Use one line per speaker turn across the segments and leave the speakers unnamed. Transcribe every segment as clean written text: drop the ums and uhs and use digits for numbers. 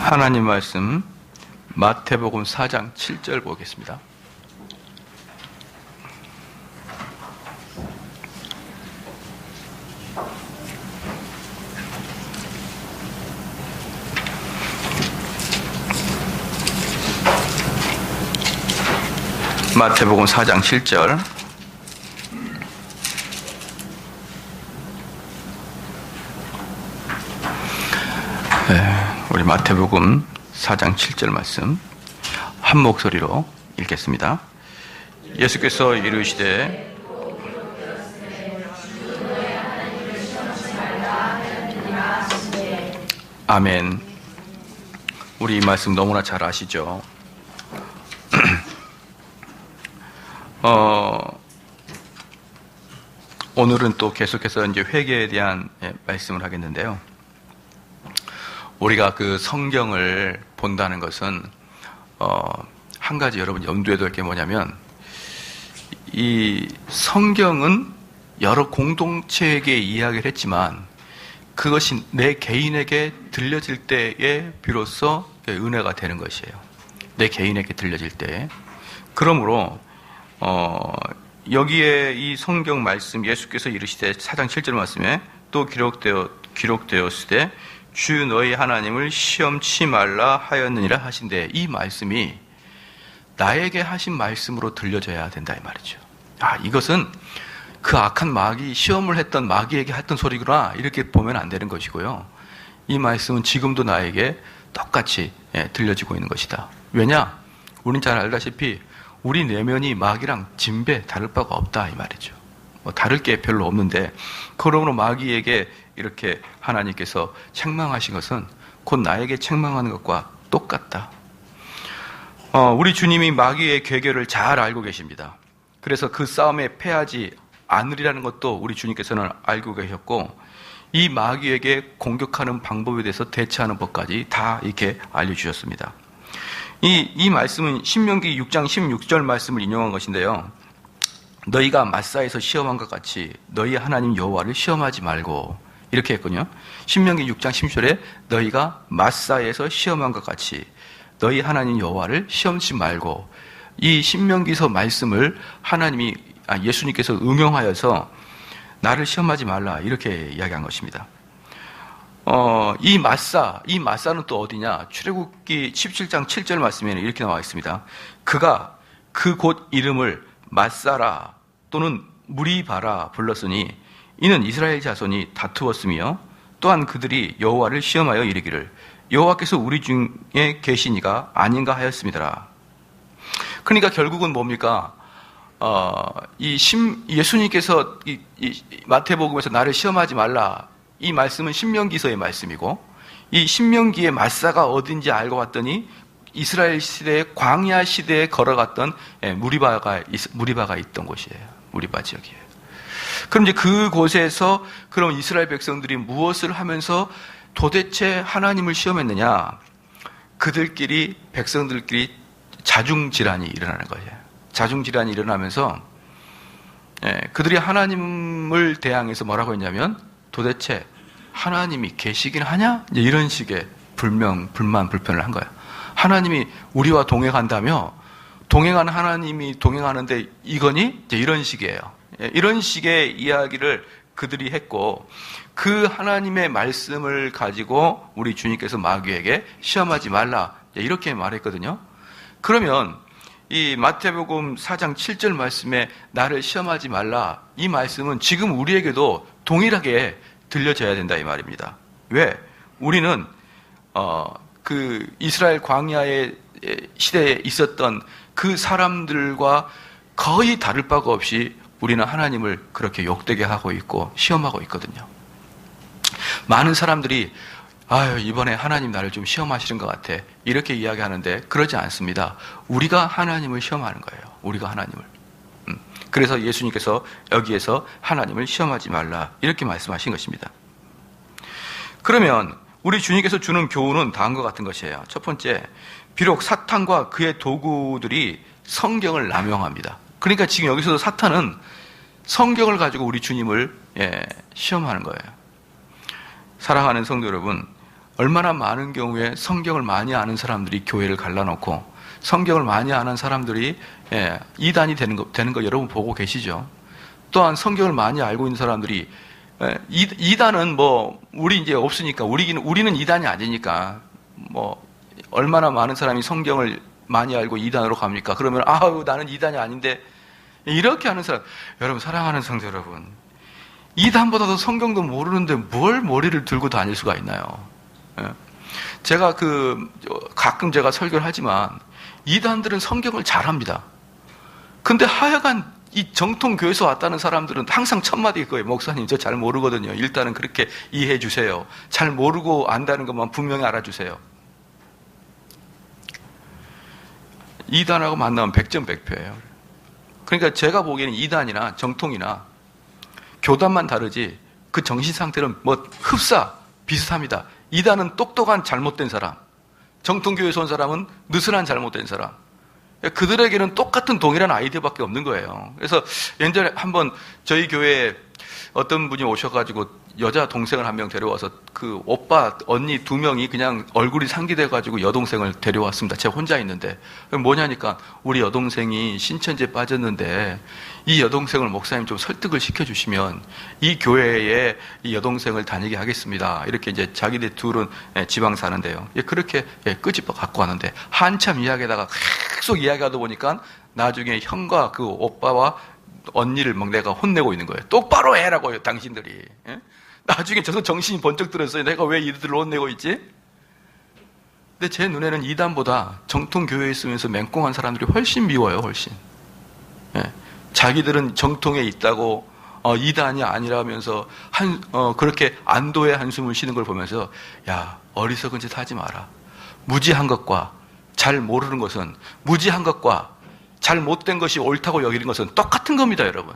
하나님 말씀 마태복음 4장 7절 보겠습니다. 마태복음 4장 7절. 우리 마태복음 4장 7절 말씀 한 목소리로 읽겠습니다. 예수께서 이르시되 아멘. 우리 이 말씀 너무나 잘 아시죠? 오늘은 또 계속해서 이제 회개에 대한 말씀을 하겠는데요. 우리가 그 성경을 본다는 것은 한 가지 여러분 염두에 둘 게 뭐냐면, 이 성경은 여러 공동체에게 이야기를 했지만 그것이 내 개인에게 들려질 때에 비로소 은혜가 되는 것이에요. 내 개인에게 들려질 때. 그러므로 여기에 이 성경 말씀, 예수께서 이르시되 4장 7절 말씀에 또 기록되었을 때 주 너희 하나님을 시험치 말라 하였느니라 하신데, 이 말씀이 나에게 하신 말씀으로 들려져야 된다 이 말이죠. 이것은 그 악한 마귀, 시험을 했던 마귀에게 했던 소리구나, 이렇게 보면 안 되는 것이고요. 이 말씀은 지금도 나에게 똑같이 들려지고 있는 것이다. 왜냐? 우린 잘 알다시피 우리 내면이 마귀랑 진배 다를 바가 없다 이 말이죠. 다를 게 별로 없는데, 그러므로 마귀에게 이렇게 하나님께서 책망하신 것은 곧 나에게 책망하는 것과 똑같다. 우리 주님이 마귀의 괴계를 잘 알고 계십니다. 그래서 그 싸움에 패하지 않으리라는 것도 우리 주님께서는 알고 계셨고, 이 마귀에게 공격하는 방법에 대해서 대처하는 법까지 다 이렇게 알려주셨습니다. 이 말씀은 신명기 6장 16절 말씀을 인용한 것인데요. 너희가 마사에서 시험한 것 같이 너희 하나님 여호와를 시험하지 말고, 이렇게 했거든요. 신명기 6장 10절에 너희가 마사에서 시험한 것 같이 너희 하나님 여호와를 시험치 말고, 이 신명기서 말씀을 예수님께서 응용하여서 나를 시험하지 말라, 이렇게 이야기한 것입니다. 이 마사는 또 어디냐? 출애굽기 17장 7절 말씀에는 이렇게 나와 있습니다. 그가 그 곳 이름을 마사라 또는 무리바라 불렀으니 이는 이스라엘 자손이 다투었으며 또한 그들이 여호와를 시험하여 이르기를 여호와께서 우리 중에 계시니가 아닌가 하였습니다. 그러니까 결국은 뭡니까? 예수님께서 이 마태복음에서 나를 시험하지 말라, 이 말씀은 신명기서의 말씀이고, 이 신명기의 마사가 어딘지 알고 봤더니 이스라엘 시대의 광야 시대에 걸어갔던 무리바가 있던 곳이에요. 무리바 지역이에요. 그럼 이제 그곳에서 그럼 이스라엘 백성들이 무엇을 하면서 도대체 하나님을 시험했느냐? 백성들끼리 자중질환이 일어나는 거예요. 자중질환이 일어나면서 그들이 하나님을 대항해서 뭐라고 했냐면, 도대체 하나님이 계시긴 하냐? 이제 이런 식의 불만, 불편을 한 거예요. 하나님이 우리와 동행한다며? 동행하는 하나님이 동행하는데 이거니? 이제 이런 식이에요. 이런 식의 이야기를 그들이 했고, 그 하나님의 말씀을 가지고 우리 주님께서 마귀에게 시험하지 말라, 이렇게 말했거든요. 그러면 이 마태복음 4장 7절 말씀에 나를 시험하지 말라, 이 말씀은 지금 우리에게도 동일하게 들려져야 된다 이 말입니다. 왜? 우리는 그 이스라엘 광야의 시대에 있었던 그 사람들과 거의 다를 바가 없이 우리는 하나님을 그렇게 욕되게 하고 있고 시험하고 있거든요. 많은 사람들이 이번에 하나님 나를 좀 시험하시는 것 같아, 이렇게 이야기하는데 그러지 않습니다. 우리가 하나님을 시험하는 거예요. 우리가 하나님을. 그래서 예수님께서 여기에서 하나님을 시험하지 말라, 이렇게 말씀하신 것입니다. 그러면 우리 주님께서 주는 교훈은 다음과 같은 것이에요. 첫 번째, 비록 사탄과 그의 도구들이 성경을 남용합니다. 그러니까 지금 여기서도 사탄은 성경을 가지고 우리 주님을 시험하는 거예요. 사랑하는 성도 여러분, 얼마나 많은 경우에 성경을 많이 아는 사람들이 교회를 갈라놓고 성경을 많이 아는 사람들이 이단이 되는 거 여러분 보고 계시죠? 또한 성경을 많이 알고 있는 사람들이 이단은 우리 이제 없으니까 우리는 이단이 아니니까 얼마나 많은 사람이 성경을 많이 알고 이단으로 갑니까? 그러면 나는 이단이 아닌데 이렇게 하는 사람, 여러분 사랑하는 성도 여러분, 이단보다도 성경도 모르는데 뭘 머리를 들고 다닐 수가 있나요? 제가 가끔 제가 설교를 하지만 이단들은 성경을 잘합니다. 근데 하여간 이 정통교회에서 왔다는 사람들은 항상 첫마디 거예요. 목사님 저 잘 모르거든요. 일단은 그렇게 이해해 주세요. 잘 모르고 안다는 것만 분명히 알아주세요. 이단하고 만나면 100점 100표예요. 그러니까 제가 보기에는 이단이나 정통이나 교단만 다르지 그 정신 상태는 흡사 비슷합니다. 이단은 똑똑한 잘못된 사람, 정통교회에서 온 사람은 느슨한 잘못된 사람. 그들에게는 똑같은 동일한 아이디어밖에 없는 거예요. 그래서 예전에 한번 저희 교회에 어떤 분이 오셔가지고 여자 동생을 한 명 데려와서 그 오빠, 언니 2명이 그냥 얼굴이 상기돼가지고 여동생을 데려왔습니다. 제가 혼자 있는데. 뭐냐니까 우리 여동생이 신천지에 빠졌는데 이 여동생을 목사님 좀 설득을 시켜주시면 이 교회에 이 여동생을 다니게 하겠습니다. 이렇게 이제 자기들 둘은 지방 사는데요. 그렇게 끄집어 갖고 왔는데 한참 이야기하다가 계속 이야기하다 보니까 나중에 형과 그 오빠와 언니를 막 내가 혼내고 있는 거예요. 똑바로 해라고요, 당신들이. 나중에 저도 정신이 번쩍 들었어요. 내가 왜 이들을 혼내고 있지? 근데 제 눈에는 이단보다 정통교회에 있으면서 맹꽁한 사람들이 훨씬 미워요, 훨씬. 자기들은 정통에 있다고 이단이 아니라면서 그렇게 안도의 한숨을 쉬는 걸 보면서 야, 어리석은 짓 하지 마라. 무지한 것과 잘 모르는 것은, 무지한 것과 잘못된 것이 옳다고 여기는 것은 똑같은 겁니다, 여러분.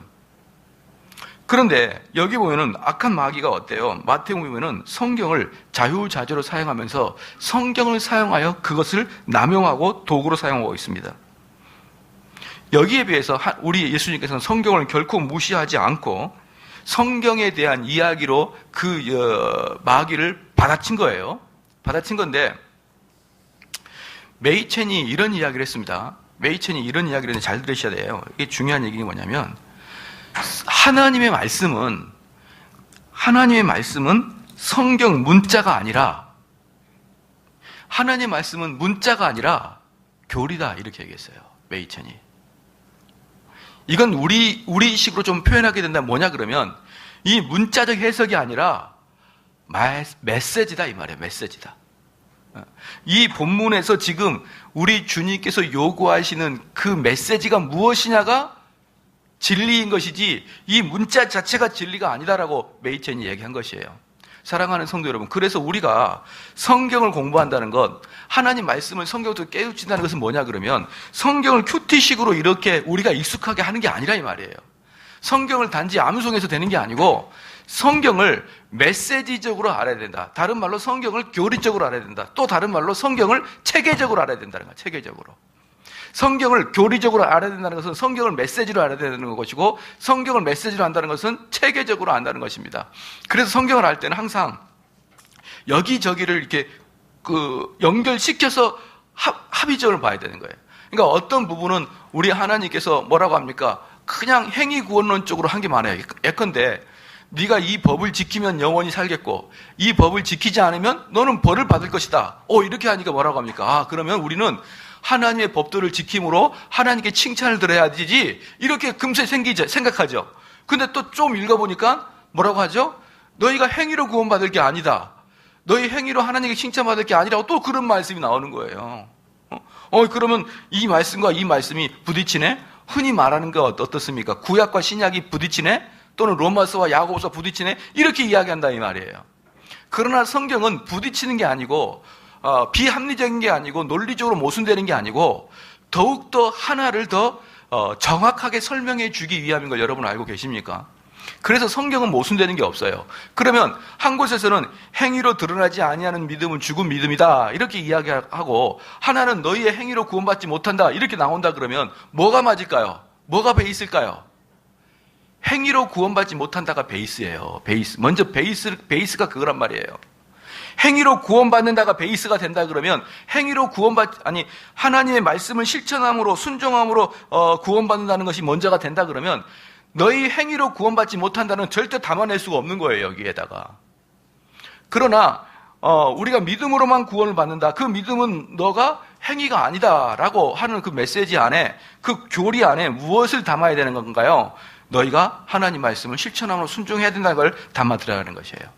그런데 여기 보면은 악한 마귀가 어때요? 마태복음 보면은 성경을 자유자재로 사용하면서 성경을 사용하여 그것을 남용하고 도구로 사용하고 있습니다. 여기에 비해서 우리 예수님께서는 성경을 결코 무시하지 않고 성경에 대한 이야기로 그 마귀를 받아친 거예요. 받아친 건데 메이첸이 이런 이야기를 했습니다. 메이첸이 이런 이야기를 했는데 잘 들으셔야 돼요. 이게 중요한 얘기가 뭐냐면 하나님의 말씀은 성경 문자가 아니라 하나님의 말씀은 문자가 아니라 교리다 이렇게 얘기했어요. 메이첸이. 이건 우리식으로 좀 표현하게 된다면 뭐냐 그러면 이 문자적 해석이 아니라 메시지다 이 말이에요. 메시지다. 이 본문에서 지금 우리 주님께서 요구하시는 그 메시지가 무엇이냐가 진리인 것이지 이 문자 자체가 진리가 아니다라고 메이첸이 얘기한 것이에요. 사랑하는 성도 여러분, 그래서 우리가 성경을 공부한다는 것, 하나님 말씀을 성경으로 깨우친다는 것은 뭐냐 그러면 성경을 큐티식으로 이렇게 우리가 익숙하게 하는 게 아니라 이 말이에요. 성경을 단지 암송해서 되는 게 아니고 성경을 메시지적으로 알아야 된다. 다른 말로 성경을 교리적으로 알아야 된다. 또 다른 말로 성경을 체계적으로 알아야 된다는 거야. 체계적으로. 성경을 교리적으로 알아야 된다는 것은 성경을 메시지로 알아야 되는 것이고 성경을 메시지로 안다는 것은 체계적으로 안다는 것입니다. 그래서 성경을 알 때는 항상 여기저기를 이렇게 연결시켜서 합의적으로 봐야 되는 거예요. 그러니까 어떤 부분은 우리 하나님께서 뭐라고 합니까? 그냥 행위 구원론 쪽으로 한 게 많아요. 예컨대 네가 이 법을 지키면 영원히 살겠고 이 법을 지키지 않으면 너는 벌을 받을 것이다. 이렇게 하니까 뭐라고 합니까? 그러면 우리는 하나님의 법도를 지킴으로 하나님께 칭찬을 들어야 되지 이렇게 금세 생각하죠. 근데 또 좀 읽어보니까 뭐라고 하죠? 너희가 행위로 구원받을 게 아니다. 너희 행위로 하나님께 칭찬받을 게 아니라고 또 그런 말씀이 나오는 거예요. 그러면 이 말씀과 이 말씀이 부딪히네? 흔히 말하는 거 어떻습니까? 구약과 신약이 부딪히네? 또는 로마서와 야고보서 부딪히네? 이렇게 이야기한다 이 말이에요. 그러나 성경은 부딪히는 게 아니고 비합리적인 게 아니고 논리적으로 모순되는 게 아니고 더욱더 하나를 더 정확하게 설명해 주기 위함인 걸 여러분 알고 계십니까? 그래서 성경은 모순되는 게 없어요. 그러면 한 곳에서는 행위로 드러나지 아니하는 믿음은 죽은 믿음이다 이렇게 이야기하고 하나는 너희의 행위로 구원받지 못한다 이렇게 나온다 그러면 뭐가 맞을까요? 뭐가 베이스일까요? 행위로 구원받지 못한다가 베이스예요. 베이스. 먼저 베이스가 그거란 말이에요. 행위로 구원받는다가 베이스가 된다 그러면 행위로 하나님의 말씀을 실천함으로 순종함으로 구원받는다는 것이 먼저가 된다 그러면 너희 행위로 구원받지 못한다는 절대 담아낼 수가 없는 거예요, 여기에다가. 그러나 우리가 믿음으로만 구원을 받는다. 그 믿음은 너가 행위가 아니다라고 하는 그 메시지 안에, 그 교리 안에 무엇을 담아야 되는 건가요? 너희가 하나님 말씀을 실천함으로 순종해야 된다는 걸 담아 들어가는 것이에요.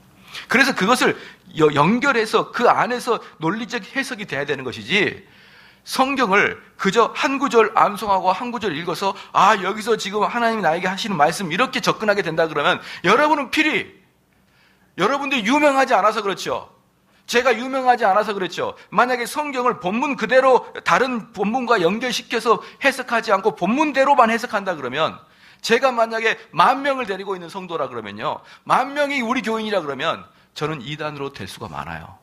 그래서 그것을 연결해서 그 안에서 논리적 해석이 돼야 되는 것이지, 성경을 그저 한 구절 암송하고 한 구절 읽어서 여기서 지금 하나님이 나에게 하시는 말씀 이렇게 접근하게 된다 그러면 여러분은 여러분들이 유명하지 않아서 그렇죠. 제가 유명하지 않아서 그렇죠. 만약에 성경을 본문 그대로 다른 본문과 연결시켜서 해석하지 않고 본문대로만 해석한다 그러면, 제가 만약에 10,000명을 데리고 있는 성도라 그러면요, 10,000명이 우리 교인이라 그러면 저는 이단으로 될 수가 많아요.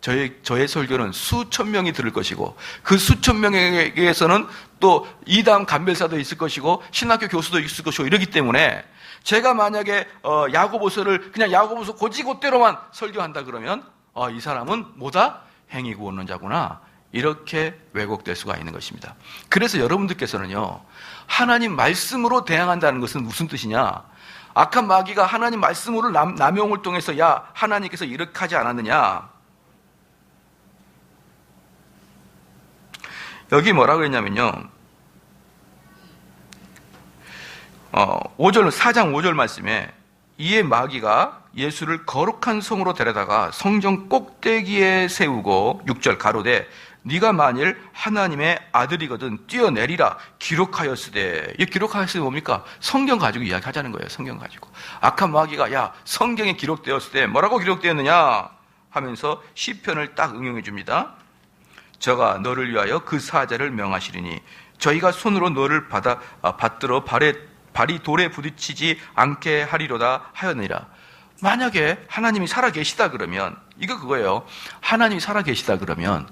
저의 설교는 수천 명이 들을 것이고, 그 수천 명에게서는 또 이단 감별사도 있을 것이고 신학교 교수도 있을 것이고 이러기 때문에, 제가 만약에 야고보서를 그냥 야고보서 고지고대로만 설교한다 그러면 이 사람은 뭐다? 행위구원론자구나, 이렇게 왜곡될 수가 있는 것입니다. 그래서 여러분들께서는요, 하나님 말씀으로 대항한다는 것은 무슨 뜻이냐? 악한 마귀가 하나님 말씀으로 남용을 통해서 하나님께서 이렇게 하지 않았느냐? 여기 뭐라고 했냐면요, 4장 5절 말씀에, 이에 마귀가 예수를 거룩한 성으로 데려다가 성전 꼭대기에 세우고 6절 가로되 네가 만일 하나님의 아들이거든 뛰어내리라 기록하였으되. 이 기록하였으되 뭡니까? 성경 가지고 이야기하자는 거예요. 성경 가지고. 악한 마귀가 성경에 기록되었을 때 뭐라고 기록되었느냐 하면서 시편을 딱 응용해 줍니다. 저가 너를 위하여 그 사자를 명하시리니 저희가 손으로 너를 받들어 발이 돌에 부딪히지 않게 하리로다 하였느니라. 만약에 하나님이 살아계시다 그러면, 이거 그거예요. 하나님이 살아계시다 그러면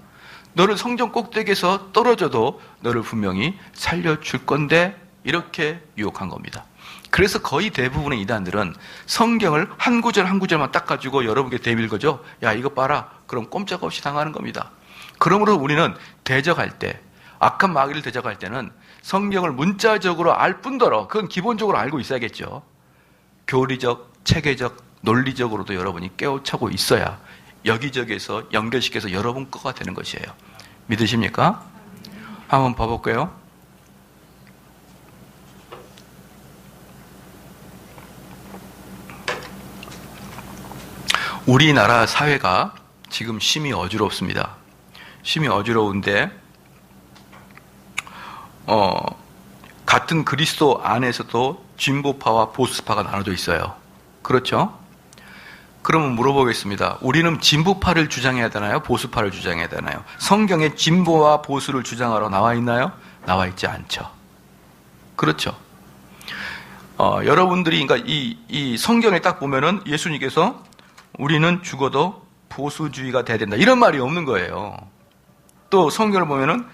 너를 성전 꼭대기에서 떨어져도 너를 분명히 살려줄 건데, 이렇게 유혹한 겁니다. 그래서 거의 대부분의 이단들은 성경을 한 구절 한 구절만 딱 가지고 여러분께 대밀거죠. 이거 봐라. 그럼 꼼짝없이 당하는 겁니다. 그러므로 우리는 대적할 때, 악한 마귀를 대적할 때는 성경을 문자적으로 알 뿐더러, 그건 기본적으로 알고 있어야겠죠. 교리적, 체계적, 논리적으로도 여러분이 깨우치고 있어야 여기저기에서 연결시켜서 여러분 거가 되는 것이에요. 믿으십니까? 한번 봐볼까요? 우리나라 사회가 지금 심히 어지럽습니다. 심히 어지러운데, 같은 그리스도 안에서도 진보파와 보수파가 나눠져 있어요. 그렇죠? 그러면 물어보겠습니다. 우리는 진보파를 주장해야 되나요? 보수파를 주장해야 되나요? 성경에 진보와 보수를 주장하러 나와 있나요? 나와 있지 않죠. 그렇죠? 여러분들이, 그러니까 이 성경에 딱 보면은 예수님께서 우리는 죽어도 보수주의가 돼야 된다, 이런 말이 없는 거예요. 또 성경을 보면은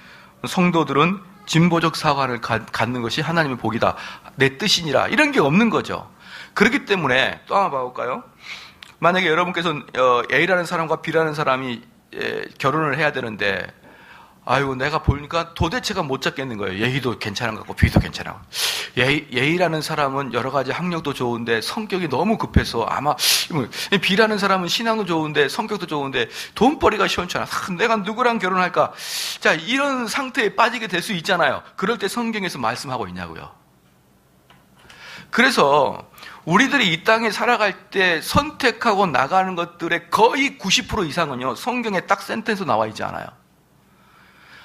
성도들은 진보적 사관을 갖는 것이 하나님의 복이다, 내 뜻이니라, 이런 게 없는 거죠. 그렇기 때문에 또 하나 봐볼까요? 만약에 여러분께서 A라는 사람과 B라는 사람이 결혼을 해야 되는데, 내가 보니까 도대체가 못 잡겠는 거예요. A도 괜찮은 것 같고 B도 괜찮아. A라는 사람은 여러 가지 학력도 좋은데 성격이 너무 급해서 아마, B라는 사람은 신앙도 좋은데 성격도 좋은데 돈벌이가 시원찮아. 내가 누구랑 결혼할까? 자, 이런 상태에 빠지게 될 수 있잖아요. 그럴 때 성경에서 말씀하고 있냐고요. 그래서 우리들이 이 땅에 살아갈 때 선택하고 나가는 것들의 거의 90% 이상은요, 성경에 딱 센텐스 나와 있지 않아요.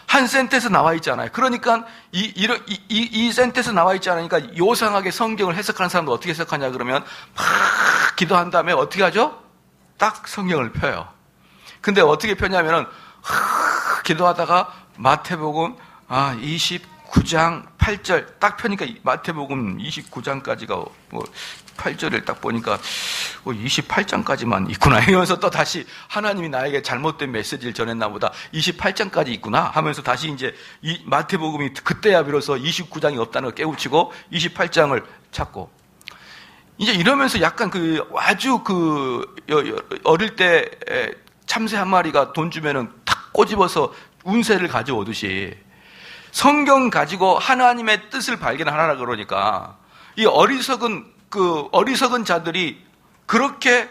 한 센텐스 나와 있지 않아요. 그러니까 이 센텐스 나와 있지 않으니까 요상하게 성경을 해석하는 사람도 어떻게 해석하냐 그러면 막 기도한 다음에 어떻게 하죠? 딱 성경을 펴요. 근데 어떻게 펴냐면은 기도하다가 마태복음 29장 8절 딱 펴니까 마태복음 29장까지가 8절을 딱 보니까 28장까지만 있구나 이러면서 또 다시 하나님이 나에게 잘못된 메시지를 전했나 보다, 28장까지 있구나 하면서 다시 이제 이 마태복음이 그때야 비로소 29장이 없다는 걸 깨우치고 28장을 찾고, 이제 이러면서 약간 아주 어릴 때 참새 한 마리가 돈 주면은 탁 꼬집어서 운세를 가져오듯이 성경 가지고 하나님의 뜻을 발견하라 그러니까 이 어리석은 자들이 그렇게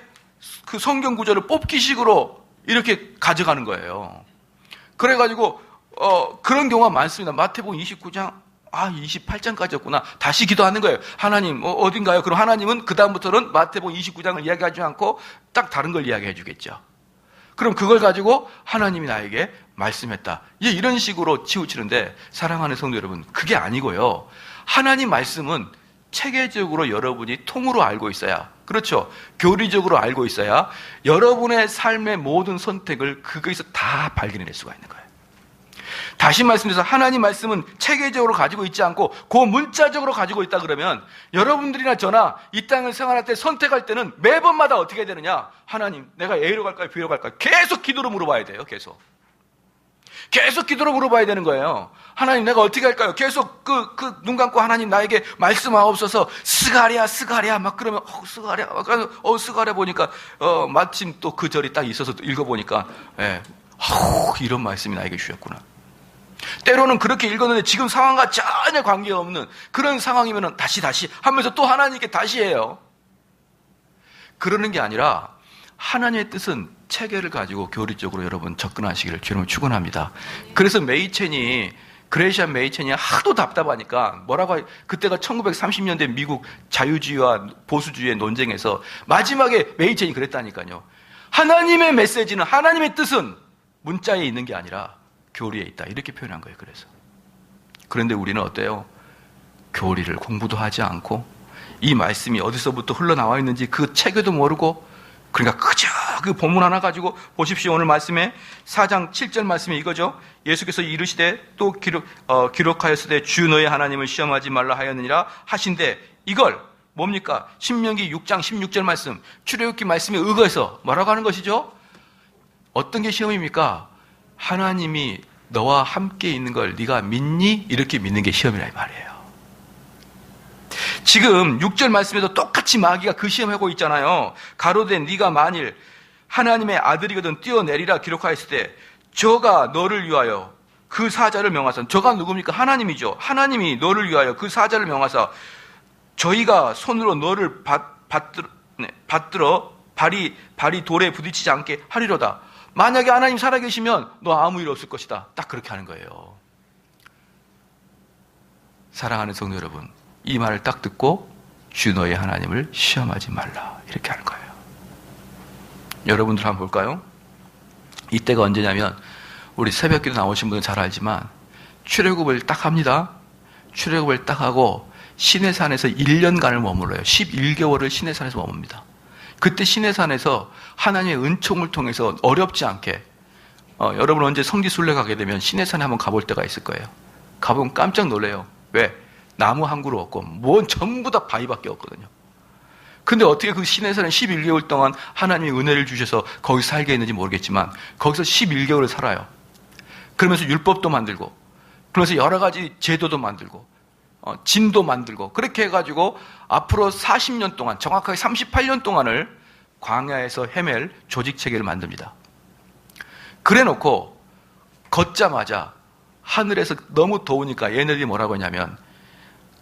그 성경 구절을 뽑기식으로 이렇게 가져가는 거예요. 그래가지고 그런 경우가 많습니다. 마태복음 29장 28장까지였구나. 다시 기도하는 거예요. 하나님 어딘가요? 그럼 하나님은 그 다음부터는 마태복음 29장을 이야기하지 않고 딱 다른 걸 이야기해 주겠죠. 그럼 그걸 가지고 하나님이 나에게 말씀했다. 이런 식으로 치우치는데 사랑하는 성도 여러분, 그게 아니고요. 하나님 말씀은 체계적으로 여러분이 통으로 알고 있어야, 그렇죠, 교리적으로 알고 있어야 여러분의 삶의 모든 선택을 거기서 다 발견해낼 수가 있는 거예요. 다시 말씀드려서 하나님 말씀은 체계적으로 가지고 있지 않고 그 문자적으로 가지고 있다 그러면 여러분들이나 저나 이 땅을 생활할 때 선택할 때는 매번마다 어떻게 되느냐, 하나님 내가 A로 갈까요 B로 갈까요, 계속 기도로 물어봐야 돼요. 계속 기도로 물어봐야 되는 거예요. 하나님 내가 어떻게 할까요? 계속 눈 감고 하나님 나에게 말씀하옵소서. 스가랴 막 그러면 스가랴 보니까 마침 또 그 절이 딱 있어서 읽어보니까 이런 말씀이 나에게 주셨구나. 때로는 그렇게 읽었는데 지금 상황과 전혀 관계없는 그런 상황이면 다시 하면서 또 하나님께 다시 해요. 그러는 게 아니라 하나님의 뜻은 체계를 가지고 교리적으로 여러분 접근하시기를 주님은 축원합니다. 그래서 그레이시안 메이첸이 하도 답답하니까 그때가 1930년대 미국 자유주의와 보수주의의 논쟁에서 마지막에 메이첸이 그랬다니까요. 하나님의 메시지는, 하나님의 뜻은 문자에 있는 게 아니라 교리에 있다, 이렇게 표현한 거예요. 그런데 우리는 어때요? 교리를 공부도 하지 않고 이 말씀이 어디서부터 흘러나와 있는지 그 체계도 모르고, 그러니까 그저 그 본문 하나 가지고 보십시오. 오늘 말씀에 4장 7절 말씀이 이거죠. 예수께서 이르시되 또 기록하였으되 주 너의 하나님을 시험하지 말라 하였느니라 하신데, 이걸 뭡니까? 신명기 6장 16절 말씀, 출애굽기 말씀에 의거해서 뭐라고 하는 것이죠? 어떤 게 시험입니까? 하나님이 너와 함께 있는 걸 네가 믿니? 이렇게 믿는 게 시험이라 이 말이에요. 지금 6절 말씀에도 똑같이 마귀가 그 시험하고 있잖아요. 가로되 네가 만일 하나님의 아들이거든 뛰어내리라 기록하였을 때 저가 너를 위하여 그 사자를 명하사, 저가 누굽니까? 하나님이죠. 하나님이 너를 위하여 그 사자를 명하사 저희가 손으로 너를 받들어 발이 돌에 부딪히지 않게 하리로다. 만약에 하나님 살아계시면 너 아무 일 없을 것이다. 딱 그렇게 하는 거예요. 사랑하는 성도 여러분, 이 말을 딱 듣고 주 너의 하나님을 시험하지 말라, 이렇게 하는 거예요. 여러분들 한번 볼까요? 이때가 언제냐면, 우리 새벽기도 나오신 분은 잘 알지만 출애굽을 딱 합니다. 출애굽을 딱 하고 시내산에서 1년간을 머물러요. 11개월을 시내산에서 머뭅니다. 그때 시내산에서 하나님의 은총을 통해서 어렵지 않게, 여러분 언제 성지순례 가게 되면 시내산에 한번 가볼 때가 있을 거예요. 가보면 깜짝 놀래요. 왜? 나무 한 그루 없고 전부 다 바위밖에 없거든요. 근데 어떻게 그 시내산에 11개월 동안 하나님이 은혜를 주셔서 거기서 살게 했는지 모르겠지만 거기서 11개월을 살아요. 그러면서 율법도 만들고, 그러면서 여러 가지 제도도 만들고, 진도 만들고, 그렇게 해가지고 앞으로 40년 동안, 정확하게 38년 동안을 광야에서 헤맬 조직체계를 만듭니다. 그래 놓고 걷자마자 하늘에서 너무 더우니까 얘네들이 뭐라고 하냐면,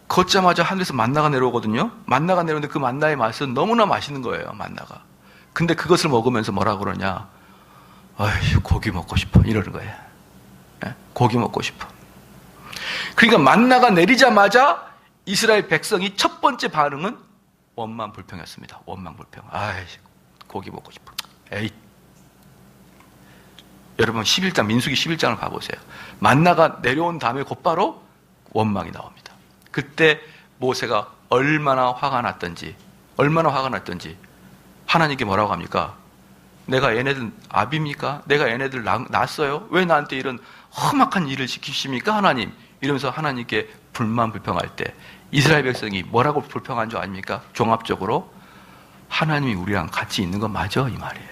걷자마자 하늘에서 만나가 내려오거든요. 만나가 내려오는데 그 만나의 맛은 너무나 맛있는 거예요, 만나가. 근데 그것을 먹으면서 뭐라고 그러냐, 아휴 고기 먹고 싶어, 이러는 거예요. 고기 먹고 싶어. 그러니까 만나가 내리자마자 이스라엘 백성이 첫 번째 반응은 원망불평이었습니다. 원망불평. 아이 고기 먹고 싶어. 에이. 여러분 민수기 11장을 봐보세요. 만나가 내려온 다음에 곧바로 원망이 나옵니다. 그때 모세가 얼마나 화가 났던지 하나님께 뭐라고 합니까? 내가 얘네들 아비입니까? 내가 얘네들 낳았어요? 왜 나한테 이런 험악한 일을 시키십니까? 하나님. 이러면서 하나님께 불만불평할 때 이스라엘 백성이 뭐라고 불평한 줄 아닙니까? 종합적으로 하나님이 우리랑 같이 있는 거 맞아? 이 말이에요.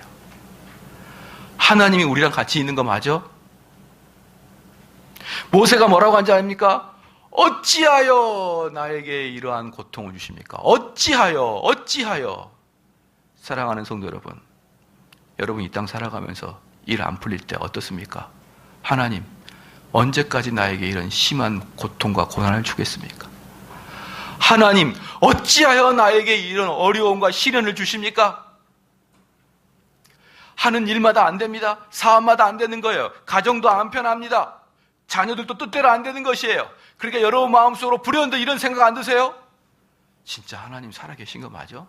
하나님이 우리랑 같이 있는 거 맞아? 모세가 뭐라고 한 줄 아닙니까? 어찌하여 나에게 이러한 고통을 주십니까? 어찌하여. 사랑하는 성도 여러분, 여러분 이 땅 살아가면서 일 안 풀릴 때 어떻습니까? 하나님, 언제까지 나에게 이런 심한 고통과 고난을 주겠습니까? 하나님, 어찌하여 나에게 이런 어려움과 시련을 주십니까? 하는 일마다 안 됩니다. 사업마다 안 되는 거예요. 가정도 안 편합니다. 자녀들도 뜻대로 안 되는 것이에요. 그러니까 여러분 마음속으로 불현듯 이런 생각 안 드세요? 진짜 하나님 살아계신 거 맞아?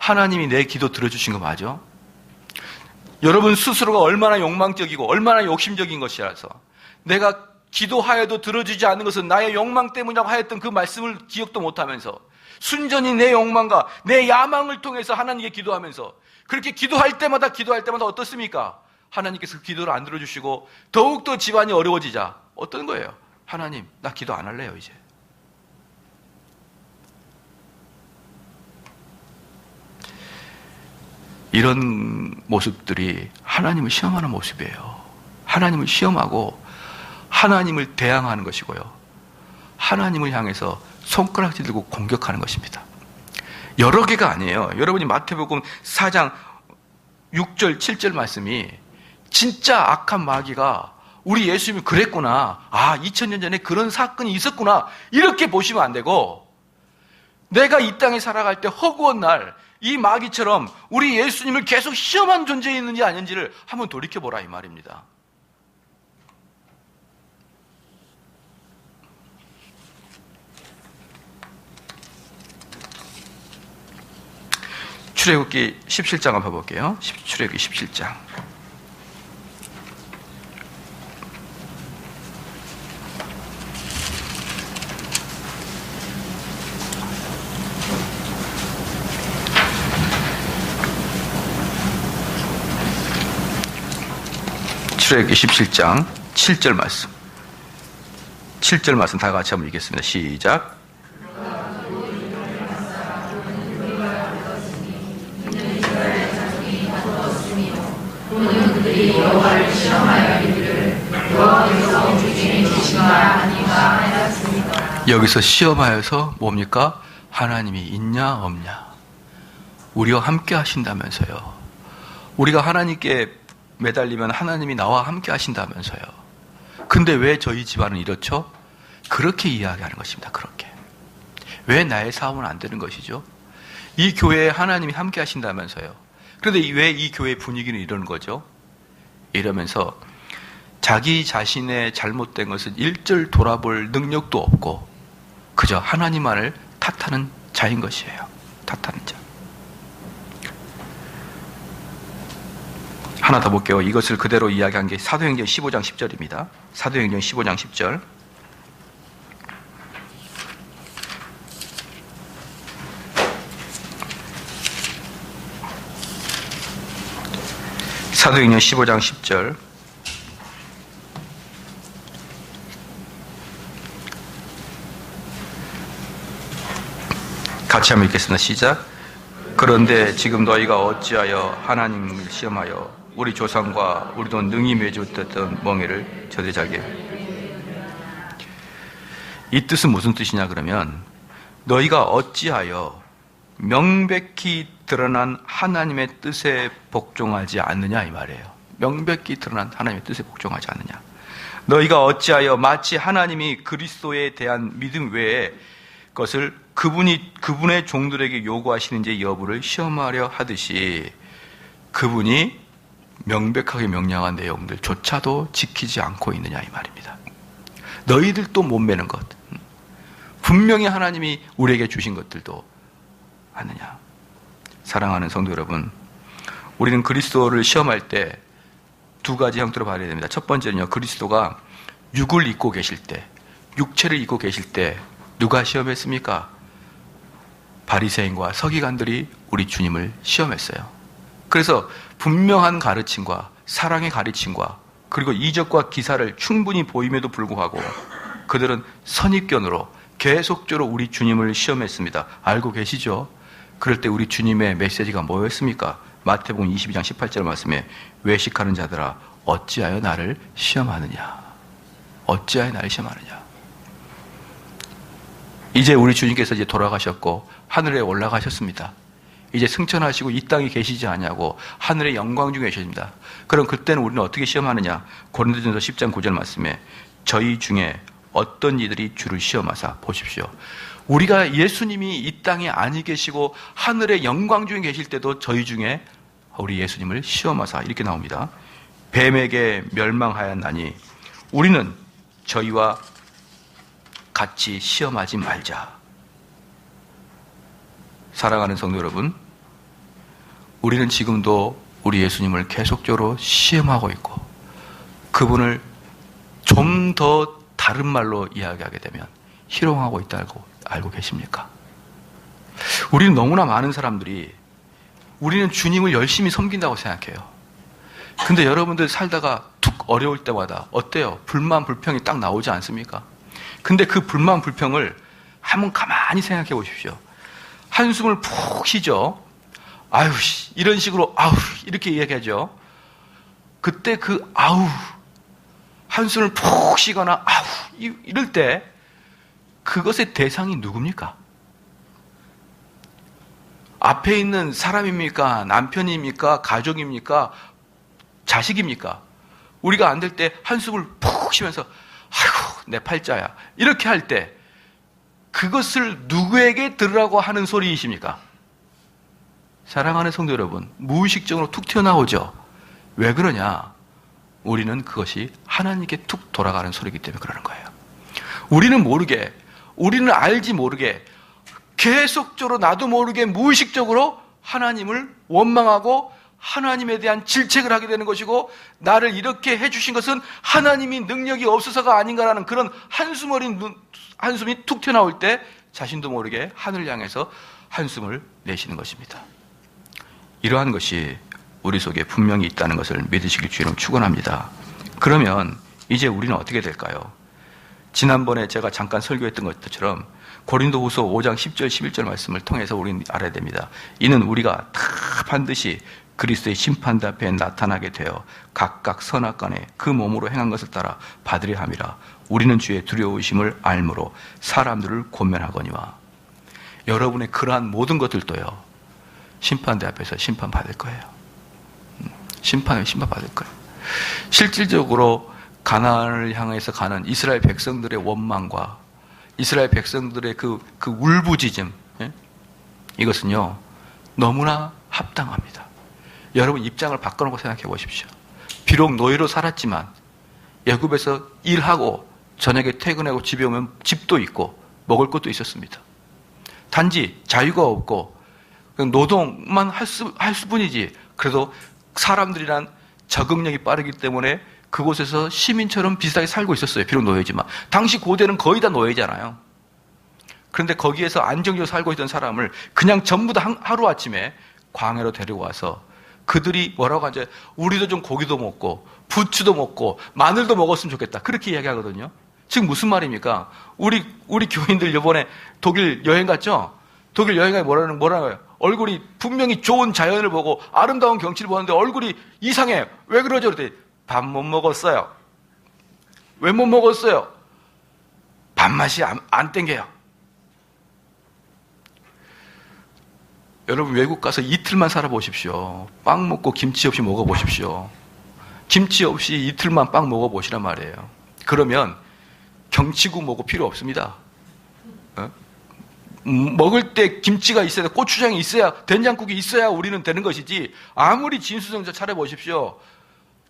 하나님이 내 기도 들어주신 거 맞아? 여러분 스스로가 얼마나 욕망적이고 얼마나 욕심적인 것이라서 내가 기도하여도 들어주지 않는 것은 나의 욕망 때문이라고 하였던 그 말씀을 기억도 못하면서 순전히 내 욕망과 내 야망을 통해서 하나님께 기도하면서 그렇게 기도할 때마다 어떻습니까? 하나님께서 그 기도를 안 들어주시고 더욱더 집안이 어려워지자 어떤 거예요? 하나님, 나 기도 안 할래요 이제. 이런 모습들이 하나님을 시험하는 모습이에요. 하나님을 시험하고 하나님을 대항하는 것이고요. 하나님을 향해서 손가락질 들고 공격하는 것입니다. 여러 개가 아니에요. 여러분이 마태복음 4장 6절, 7절 말씀이 진짜 악한 마귀가 우리 예수님이 그랬구나. 2000년 전에 그런 사건이 있었구나. 이렇게 보시면 안 되고 내가 이 땅에 살아갈 때 허구한 날 이 마귀처럼 우리 예수님을 계속 시험한 존재에 있는지 아닌지를 한번 돌이켜보라 이 말입니다. 출애굽기 17장 한번 봐볼게요. 출애굽기 17장. 출애굽기 17장 7절 말씀. 7절 말씀 다 같이 한번 읽겠습니다. 시작.
그들이 여호와를 시험하여 이르기를 여호와께서 우리 중에 계신가 아닌가 하였습니다.
여기서 시험하여서 뭡니까? 하나님이 있냐 없냐. 우리와 함께 하신다면서요. 우리가 하나님께 매달리면 하나님이 나와 함께 하신다면서요. 근데 왜 저희 집안은 이렇죠? 그렇게 이야기하는 것입니다. 그렇게. 왜 나의 사업은 안 되는 것이죠? 이 교회에 하나님이 함께 하신다면서요. 그런데 왜 이 교회의 분위기는 이러는 거죠? 이러면서 자기 자신의 잘못된 것을 일절 돌아볼 능력도 없고 그저 하나님만을 탓하는 자인 것이에요. 탓하는 자. 하나 더 볼게요. 이것을 그대로 이야기한 게 사도행전 15장 10절입니다. 사도행전 15장 10절. 사도행전 15장 10절. 같이 한번 읽겠습니다. 시작. 그런데 지금 너희가 어찌하여 하나님을 시험하여 우리 조상과 우리도 능히 맺었던 멍에를 저대자게. 이 뜻은 무슨 뜻이냐 그러면 너희가 어찌하여 명백히 드러난 하나님의 뜻에 복종하지 않느냐 이 말이에요. 명백히 드러난 하나님의 뜻에 복종하지 않느냐. 너희가 어찌하여 마치 하나님이 그리스도에 대한 믿음 외에 것을 그분의 종들에게 요구하시는지 여부를 시험하려 하듯이 그분이 명백하게 명령한 내용들조차도 지키지 않고 있느냐 이 말입니다. 너희들도 못 매는 것, 분명히 하나님이 우리에게 주신 것들도 아느냐. 사랑하는 성도 여러분, 우리는 그리스도를 시험할 때 두 가지 형태로 봐야 됩니다. 첫 번째는요, 그리스도가 육을 입고 계실 때, 육체를 입고 계실 때 누가 시험했습니까? 바리새인과 서기관들이 우리 주님을 시험했어요. 그래서 분명한 가르침과 사랑의 가르침과 그리고 이적과 기사를 충분히 보임에도 불구하고 그들은 선입견으로 계속적으로 우리 주님을 시험했습니다. 알고 계시죠? 그럴 때 우리 주님의 메시지가 뭐였습니까? 마태복음 22장 18절 말씀에 외식하는 자들아 어찌하여 나를 시험하느냐. 어찌하여 나를 시험하느냐. 이제 우리 주님께서 이제 돌아가셨고 하늘에 올라가셨습니다. 이제 승천하시고 이 땅에 계시지 않냐고 하늘의 영광 중에 계십니다. 그럼 그때는 우리는 어떻게 시험하느냐? 고린도전서 10장 9절 말씀에 저희 중에 어떤 이들이 주를 시험하사 보십시오. 우리가 예수님이 이 땅에 아니 계시고 하늘의 영광 중에 계실 때도 저희 중에 우리 예수님을 시험하사 이렇게 나옵니다. 뱀에게 멸망하였나니 우리는 저희와 같이 시험하지 말자. 사랑하는 성도 여러분, 우리는 지금도 우리 예수님을 계속적으로 시험하고 있고 그분을 좀 더 다른 말로 이야기하게 되면 희롱하고 있다고 알고 계십니까? 우리는 너무나 많은 사람들이 우리는 주님을 열심히 섬긴다고 생각해요. 근데 여러분들 살다가 툭 어려울 때마다 어때요? 불만, 불평이 딱 나오지 않습니까? 근데 그 불만, 불평을 한번 가만히 생각해 보십시오. 한숨을 푹 쉬죠. 아유, 이런 식으로 아우 이렇게 이야기하죠. 그때 그 아우 한숨을 푹 쉬거나 아우 이럴 때 그것의 대상이 누굽니까? 앞에 있는 사람입니까? 남편입니까? 가족입니까? 자식입니까? 우리가 안 될 때 한숨을 푹 쉬면서 아이고 내 팔자야 이렇게 할 때 그것을 누구에게 들으라고 하는 소리이십니까? 사랑하는 성도 여러분, 무의식적으로 툭 튀어나오죠. 왜 그러냐? 우리는 그것이 하나님께 툭 돌아가는 소리이기 때문에 그러는 거예요. 우리는 모르게, 우리는 알지 모르게 계속적으로 나도 모르게 무의식적으로 하나님을 원망하고 하나님에 대한 질책을 하게 되는 것이고 나를 이렇게 해주신 것은 하나님이 능력이 없어서가 아닌가라는 그런 한숨이 툭 튀어나올 때 자신도 모르게 하늘을 향해서 한숨을 내쉬는 것입니다. 이러한 것이 우리 속에 분명히 있다는 것을 믿으시길 주의로 축원합니다. 그러면 이제 우리는 어떻게 될까요? 지난번에 제가 잠깐 설교했던 것처럼 고린도후서 5장 10절 11절 말씀을 통해서 우리는 알아야 됩니다. 이는 우리가 다 반드시 그리스도의 심판대 앞에 나타나게 되어 각각 선악간에 그 몸으로 행한 것을 따라 받으려 함이라. 우리는 주의 두려우심을 알므로 사람들을 권면하거니와. 여러분의 그러한 모든 것들도요 심판대 앞에서 심판받을 거예요. 심판받을 거예요. 실질적으로 가나안을 향해서 가는 이스라엘 백성들의 원망과 이스라엘 백성들의 그 울부짖음, 이것은요 너무나 합당합니다. 여러분 입장을 바꿔놓고 생각해 보십시오. 비록 노예로 살았지만 애굽에서 일하고 저녁에 퇴근하고 집에 오면 집도 있고 먹을 것도 있었습니다. 단지 자유가 없고 노동만 할 수뿐이지. 그래도 사람들이란 적응력이 빠르기 때문에 그곳에서 시민처럼 비슷하게 살고 있었어요. 비록 노예지만. 당시 고대는 거의 다 노예잖아요. 그런데 거기에서 안정적으로 살고 있던 사람을 그냥 전부 다 하루아침에 광야로 데리고 와서 그들이 뭐라고 하죠? 우리도 좀 고기도 먹고 부추도 먹고 마늘도 먹었으면 좋겠다. 그렇게 이야기하거든요. 지금 무슨 말입니까? 우리 교인들 이번에 독일 여행 갔죠? 독일 여행 가서 뭐라고요? 얼굴이 분명히 좋은 자연을 보고 아름다운 경치를 보는데 얼굴이 이상해. 왜 그러죠? 그랬더니 밥 못 먹었어요. 왜 못 먹었어요? 밥맛이 안 땡겨요. 여러분 외국 가서 이틀만 살아보십시오. 빵 먹고 김치 없이 먹어보십시오. 김치 없이 이틀만 빵 먹어보시란 말이에요. 그러면 경치구 뭐고 필요 없습니다. 먹을 때 김치가 있어야 돼. 고추장이 있어야, 된장국이 있어야 우리는 되는 것이지. 아무리 진수성찬 차려보십시오.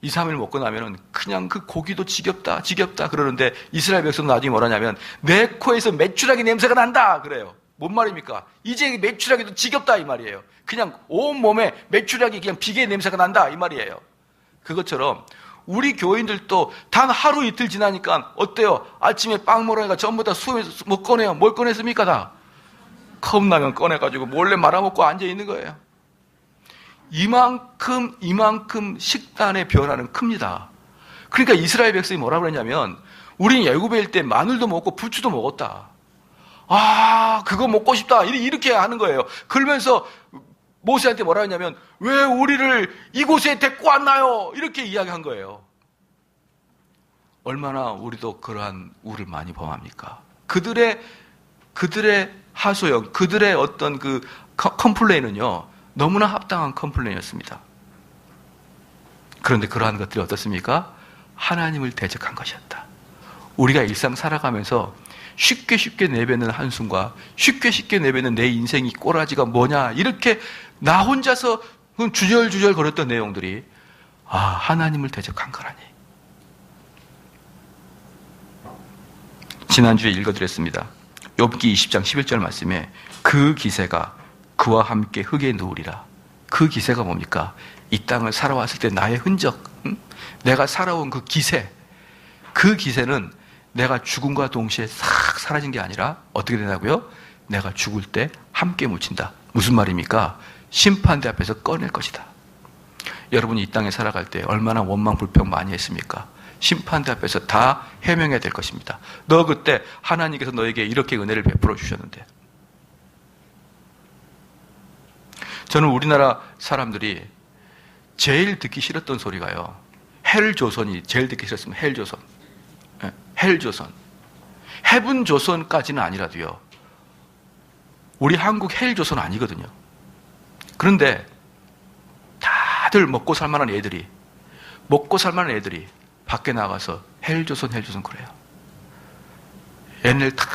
2, 3일 먹고 나면은 그냥 그 고기도 지겹다 그러는데 이스라엘 백성은 나중에 뭐라냐면 내 코에서 메추라기 냄새가 난다 그래요. 뭔 말입니까? 이제 메추라기도 지겹다 이 말이에요. 그냥 온 몸에 메추라기 그냥 비계 냄새가 난다 이 말이에요. 그것처럼 우리 교인들도 단 하루 이틀 지나니까 어때요? 아침에 빵 먹으니까 전부 다 수에서 뭐 꺼내요? 뭘 꺼냈습니까 다? 컵라면 꺼내가지고 몰래 말아먹고 앉아있는 거예요. 이만큼 식단의 변화는 큽니다. 그러니까 이스라엘 백성이 뭐라 그랬냐면 우리는 애굽에 있을 때 마늘도 먹고 부추도 먹었다. 아, 그거 먹고 싶다. 이렇게 하는 거예요. 그러면서 모세한테 뭐라 했냐면 왜 우리를 이곳에 데리고 왔나요? 이렇게 이야기한 거예요. 얼마나 우리도 그러한 우를 많이 범합니까? 그들의 하소연, 그들의 어떤 그 컴플레인은요 너무나 합당한 컴플레인이었습니다. 그런데 그러한 것들이 어떻습니까? 하나님을 대적한 것이었다. 우리가 일상 살아가면서 쉽게 내뱉는 한숨과 쉽게 내뱉는 내 인생이 꼬라지가 뭐냐 이렇게 나 혼자서 주절주절 거렸던 내용들이 하나님을 대적한 거라니. 지난주에 읽어드렸습니다. 욥기 20장 11절 말씀에 그 기세가 그와 함께 흙에 누우리라. 그 기세가 뭡니까? 이 땅을 살아왔을 때 나의 흔적, 내가 살아온 그 기세, 그 기세는 내가 죽음과 동시에 싹 사라진 게 아니라 어떻게 되냐고요? 내가 죽을 때 함께 묻힌다. 무슨 말입니까? 심판대 앞에서 꺼낼 것이다. 여러분이 이 땅에 살아갈 때 얼마나 원망 불평 많이 했습니까? 심판대 앞에서 다 해명해야 될 것입니다. 너 그때 하나님께서 너에게 이렇게 은혜를 베풀어 주셨는데. 저는 우리나라 사람들이 제일 듣기 싫었던 소리가요, 헬조선이 제일 듣기 싫었으면 헬조선. 헬조선. 헤븐조선까지는 아니라도요, 우리 한국 헬조선 아니거든요. 그런데 다들 먹고 살만한 애들이 밖에 나가서 헬조선 그래요. 얘네를 다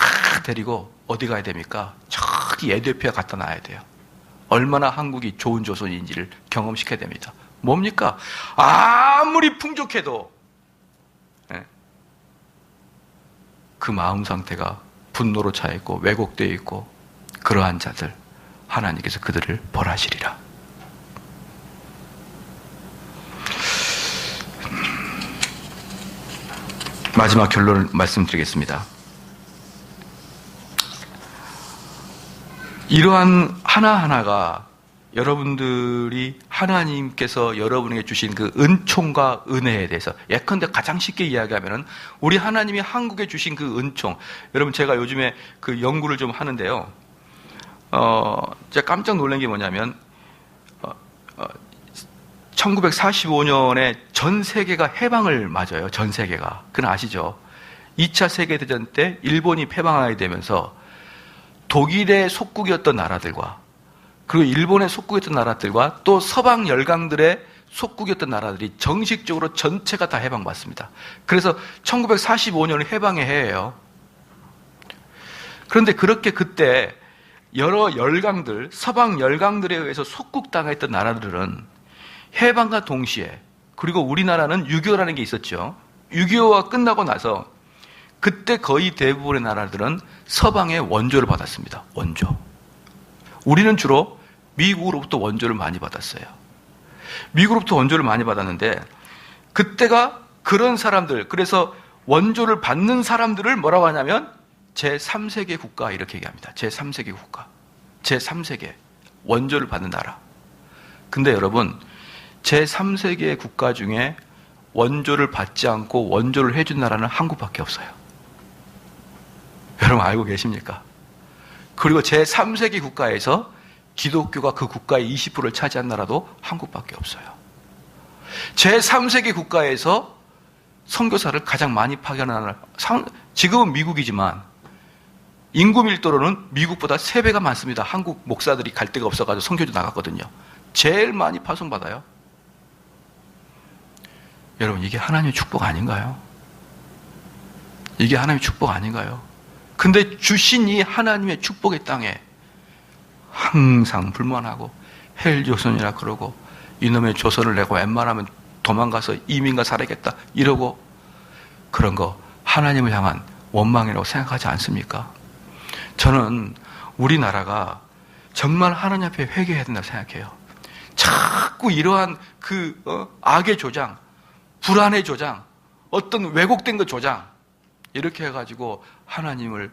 데리고 어디 가야 됩니까? 저기 에티오피아 갖다 놔야 돼요. 얼마나 한국이 좋은 조선인지를 경험시켜야 됩니다. 뭡니까? 아무리 풍족해도 그 마음 상태가 분노로 차 있고 왜곡되어 있고, 그러한 자들 하나님께서 그들을 벌하시리라. 마지막 결론을 말씀드리겠습니다. 이러한 하나하나가 여러분들이 하나님께서 여러분에게 주신 그 은총과 은혜에 대해서, 예컨대 가장 쉽게 이야기하면은 우리 하나님이 한국에 주신 그 은총, 여러분 제가 요즘에 그 연구를 좀 하는데요, 제가 깜짝 놀란 게 뭐냐면 1945년에 전 세계가 해방을 맞아요. 전 세계가. 그건 아시죠? 2차 세계대전 때 일본이 패망하게 되면서 독일의 속국이었던 나라들과, 그리고 일본의 속국이었던 나라들과 또 서방 열강들의 속국이었던 나라들이 정식적으로 전체가 다 해방받습니다. 그래서 1945년은 해방의 해예요. 그런데 그렇게 그때 여러 열강들, 서방 열강들에 의해서 속국당했던 나라들은 해방과 동시에, 그리고 우리나라는 6.25라는 게 있었죠. 6.25가 끝나고 나서 그때 거의 대부분의 나라들은 서방의 원조를 받았습니다. 원조. 우리는 주로 미국으로부터 원조를 많이 받았어요. 미국으로부터 원조를 많이 받았는데, 그때가 그런 사람들, 그래서 원조를 받는 사람들을 뭐라고 하냐면 제3세계 국가 이렇게 얘기합니다. 제3세계 국가. 제3세계. 원조를 받는 나라. 근데 여러분, 제3세계 국가 중에 원조를 받지 않고 원조를 해준 나라는 한국밖에 없어요. 여러분 알고 계십니까? 그리고 제3세계 국가에서 기독교가 그 국가의 20%를 차지한 나라도 한국밖에 없어요. 제3세계 국가에서 선교사를 가장 많이 파견한 나라, 지금은 미국이지만 인구 밀도로는 미국보다 3배가 많습니다. 한국 목사들이 갈 데가 없어가지고 선교도 나갔거든요. 제일 많이 파송받아요. 여러분, 이게 하나님의 축복 아닌가요? 이게 하나님의 축복 아닌가요? 근데 주신 이 하나님의 축복의 땅에 항상 불만하고 헬조선이라 그러고, 이놈의 조선을 내고 웬만하면 도망가서 이민가 살아야겠다 이러고, 그런 거 하나님을 향한 원망이라고 생각하지 않습니까? 저는 우리나라가 정말 하나님 앞에 회개해야 된다고 생각해요. 자꾸 이러한 악의 조장, 불안의 조장, 어떤 왜곡된 것 조장, 이렇게 해가지고 하나님을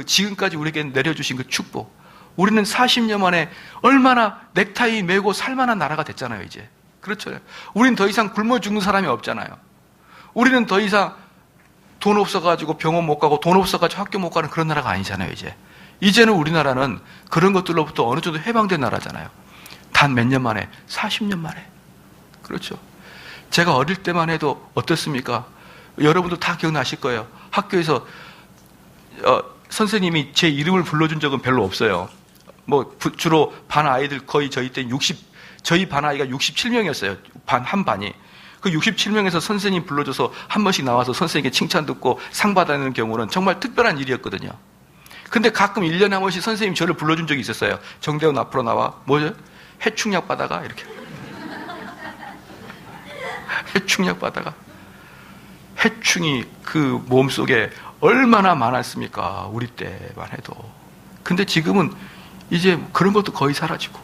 지금까지 우리에게 내려주신 그 축복, 우리는 40년 만에 얼마나 넥타이 메고 살만한 나라가 됐잖아요, 이제. 그렇죠. 우리는 더 이상 굶어 죽는 사람이 없잖아요. 우리는 더 이상 돈 없어가지고 병원 못 가고 돈 없어가지고 학교 못 가는 그런 나라가 아니잖아요, 이제. 이제는 우리나라는 그런 것들로부터 어느 정도 해방된 나라잖아요. 단 몇 년 만에, 40년 만에. 그렇죠. 제가 어릴 때만 해도 어떻습니까? 여러분도 다 기억나실 거예요. 학교에서 선생님이 제 이름을 불러준 적은 별로 없어요. 주로 반 아이들 거의 저희 때 저희 반 아이가 67명이었어요. 한 반이. 그 67명에서 선생님 불러줘서 한 번씩 나와서 선생님께 칭찬 듣고 상 받아내는 경우는 정말 특별한 일이었거든요. 근데 가끔 1년에 한 번씩 선생님이 저를 불러준 적이 있었어요. 정대훈 앞으로 나와. 뭐죠? 해충약 받아가. 이렇게. 해충약 받아가. 해충이 그 몸속에 얼마나 많았습니까? 우리 때만 해도. 근데 지금은 이제 그런 것도 거의 사라지고.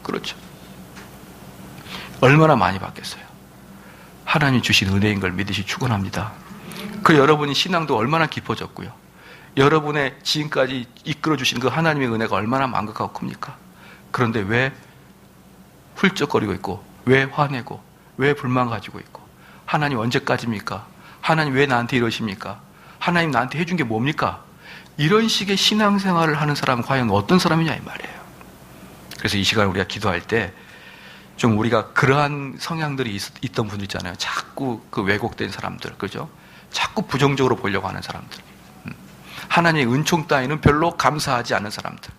그렇죠. 얼마나 많이 바뀌었어요. 하나님이 주신 은혜인 걸 믿으시 축원합니다. 그 여러분이 신앙도 얼마나 깊어졌고요. 여러분의 지금까지 이끌어주신 그 하나님의 은혜가 얼마나 만극하고 큽니까? 그런데 왜 훌쩍거리고 있고, 왜 화내고, 왜 불만 가지고 있고, 하나님 언제까지입니까? 하나님 왜 나한테 이러십니까? 하나님 나한테 해준 게 뭡니까? 이런 식의 신앙생활을 하는 사람은 과연 어떤 사람이냐 이 말이에요. 그래서 이 시간에 우리가 기도할 때 좀 우리가 그러한 성향들이 있던 분들 있잖아요. 자꾸 그 왜곡된 사람들, 그죠? 자꾸 부정적으로 보려고 하는 사람들. 하나님의 은총 따위는 별로 감사하지 않는 사람들.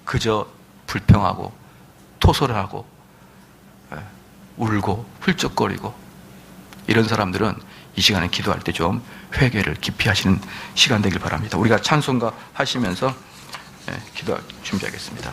그저 불평하고 토설하고 울고 훌쩍거리고 이런 사람들은 이 시간에 기도할 때 좀 회개를 깊이 하시는 시간 되길 바랍니다. 우리가 찬송가 하시면서 기도 준비하겠습니다.